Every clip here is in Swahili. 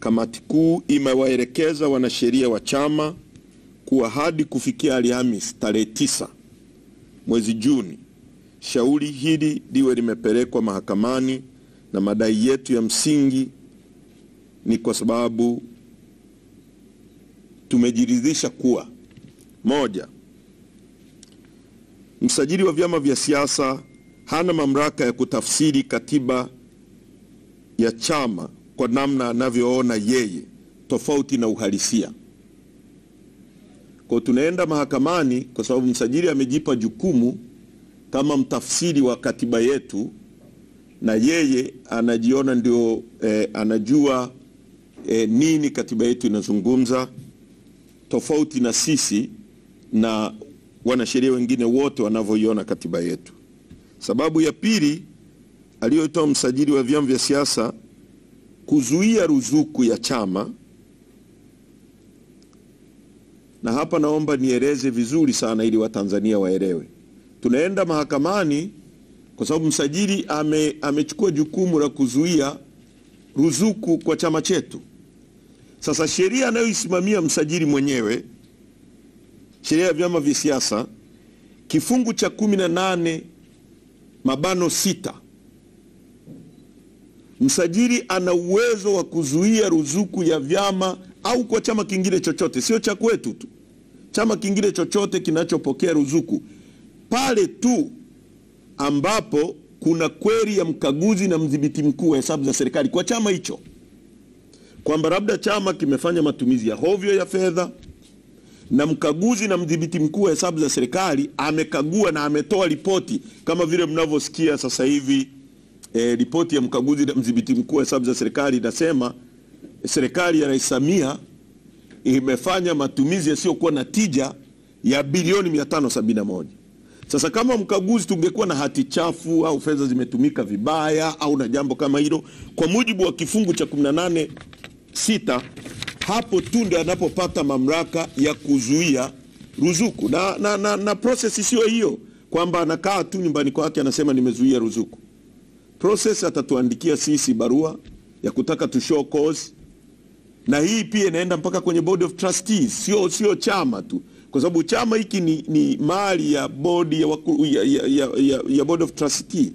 kamati kuu imewaelekeza wanasheria wa chama kuwa hadi kufikia Alhamisi tarehe 9 mwezi Juni, shauri hili liwe limepelekwa mahakamani, na madai yetu ya msingi ni kwa sababu tumejiridhisha kuwa: moja, msajili wa vyama vya siasa hana mamlaka ya kutafsiri katiba ya chama kwa namna anavyoona yeye, tofauti na uhalisia. Kwa tunaenda mahakamani kwa sababu msajili amejipa jukumu kama mtafsiri wa katiba yetu, na yeye anajiona ndio anajua nini katiba yetu inazungumza, tofauti na sisi na wanasheria wengine wote wanavyoiona katiba yetu. Sababu ya pili aliyoitoa msajili wa vyama vya siasa kuzuia ruzuku ya chama, na hapa naomba nieleze vizuri sana ili Watanzania waelewe. Tunaenda mahakamani kwa sababu msajili amechukua jukumu la kuzuia ruzuku kwa chama chetu. Sasa sheria anayoisimamia msajili mwenyewe, sheria ya vyama vya siasa, kifungu cha 18(6), msajili ana uwezo wa kuzuia ruzuku ya vyama au kwa chama kingine chochote, sio cha kwetu tu, chama kingine chochote kinachopokea ruzuku, pale tu ambapo kuna kweli ya mkaguzi na mdhibiti mkuu wa hesabu za serikali kwa chama hicho, kwamba labda chama kimefanya matumizi ya hovyo ya fedha, na mkaguzi na mdhibiti mkuu wa hesabu za serikali amekagua na ametoa ripoti, kama vile mnavyosikia sasa hivi ripoti ya mkaguzi na mdhibiti mkuu wa hesabu za serikali inasema serikali ya Rais Samia imefanya matumizi yasiyokuwa na tija ya bilioni 571. Sasa kama mkaguzi tungekuwa na hati chafu au fedha zimetumika vibaya au na jambo kama hilo, kwa mujibu wa kifungu cha 18(6), hapo tu ndio anapopata mamlaka ya kuzuia ruzuku. Na process sio hiyo kwamba anakaa tu nyumbani kwake anasema nimezuia ruzuku. Process atatuandikia sisi barua ya kutaka to show cause, na hii pia inaenda mpaka kwenye board of trustees, sio chama tu, kwa sababu chama hiki ni mali ya board ya board of trustee.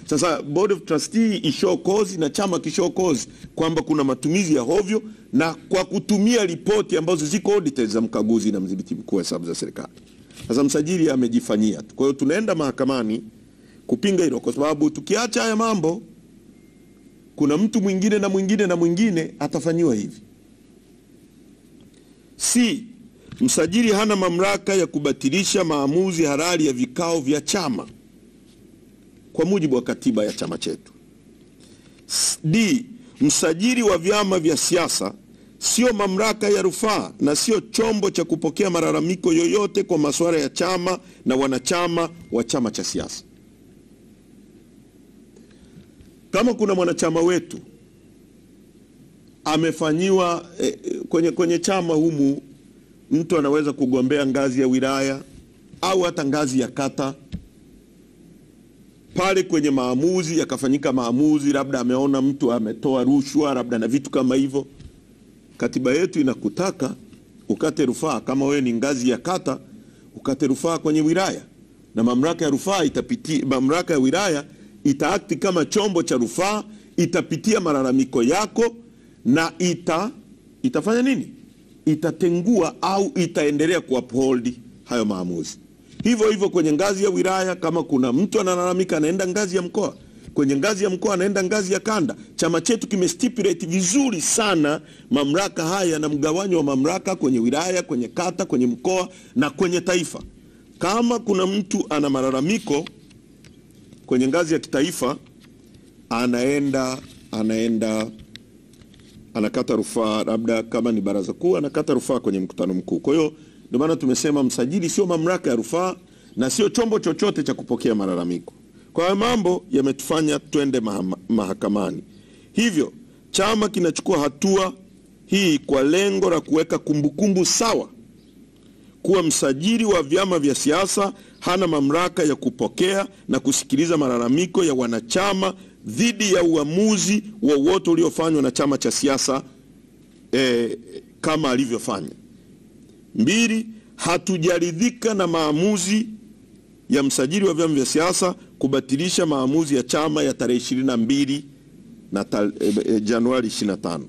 Sasa board of trustee ishow cause na chama kishow cause kwamba kuna matumizi ya hovyo, na kwa kutumia ripoti ambazo ziko audited za mkaguzi na mdhibiti mkuu wa hesabu za serikali. Sasa msajili amejifanyia. Kwa hiyo tunaenda mahakamani kupinga hilo, kwa sababu tukiacha haya mambo kuna mtu mwingine na mwingine na mwingine atafanyiwa hivi. Msajili hana mamlaka ya kubatilisha maamuzi halali ya vikao vya chama kwa mujibu wa katiba ya chama chetu. Msajili wa vyama vya siasa sio mamlaka ya rufaa na sio chombo cha kupokea malalamiko yoyote kwa masuala ya chama na wanachama wa chama cha siasa. Kama kuna mwanachama wetu amefanyiwa kwenye chama humu, mtu anaweza kugombea ngazi ya wilaya au hata ngazi ya kata, pale kwenye maamuzi yakafanyika maamuzi, labda ameona mtu ametoa rushwa labda na vitu kama hivyo, katiba yetu inakutaka ukate rufaa. Kama wewe ni ngazi ya kata, ukate rufaa kwenye wilaya, na mamlaka ya rufaa itapitia, mamlaka ya wilaya itaakti kama chombo cha rufaa, itapitia malalamiko yako na itafanya nini? Itatengua au itaendelea kuuphold hayo maamuzi. Hivyo hivyo kwenye ngazi ya wilaya, kama kuna mtu analalamika anaenda ngazi ya mkoa, kwenye ngazi ya mkoa anaenda ngazi ya kanda. Chama chetu kimestipulate vizuri sana mamlaka haya na mgawanyo wa mamlaka kwenye wilaya, kwenye kata, kwenye mkoa na kwenye taifa. Kama kuna mtu ana malalamiko kwenye ngazi ya kitaifa, anaenda anakata rufaa, labda kama ni baraza kuu anakata rufaa kwenye mkutano mkuu. Kwa hiyo ndio maana tumesema msajili sio mamlaka ya rufaa na sio chombo chochote cha kupokea malalamiko. Kwa hiyo mambo yametufanya twende mahakamani. Hivyo chama kinachukua hatua hii kwa lengo la kuweka kumbukumbu sawa kuwa msajili wa vyama vya siasa hana mamlaka ya kupokea na kusikiliza malalamiko ya wanachama dhidi ya uamuzi wowote uliofanywa na chama cha siasa kama alivyofanya. 2, hatujaridhika na maamuzi ya msajili wa vyama vya siasa kubatilisha maamuzi ya chama ya tarehe 22 na Januari 25.